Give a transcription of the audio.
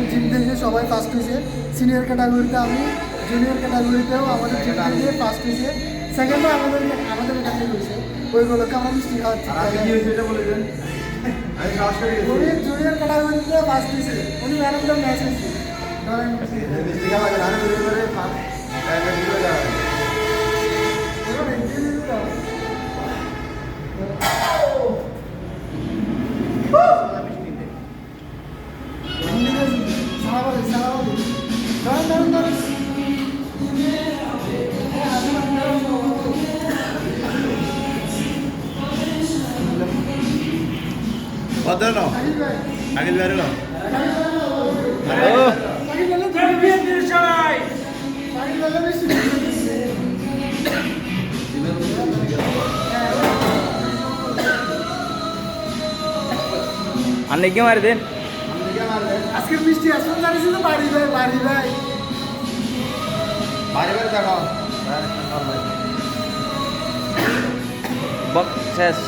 আমাদের জিম থেকে সবাই ফার্স্ট হয়েছে। সিনিয়র ক্যাটাগরিতে আমি, জুনিয়র ক্যাটাগরিতেও আমাদের জিম থেকে ফার্স্ট হয়েছে। সেকেন্ডে আমাদের এখান থেকে হয়েছে। ওইগুলোকে আমরা মিষ্টি খাওয়াচ্ছি। উনি জুনিয়র ক্যাটাগরিতে ফার্স্ট হয়েছে, উনি ম্যান অফ দ্য ম্যাচ হয়েছে। Padano, agil barilo. अन्य क्या मार दें আজকে মিষ্টি আসুন জানিস তো বাড়ি ভাই बक शेष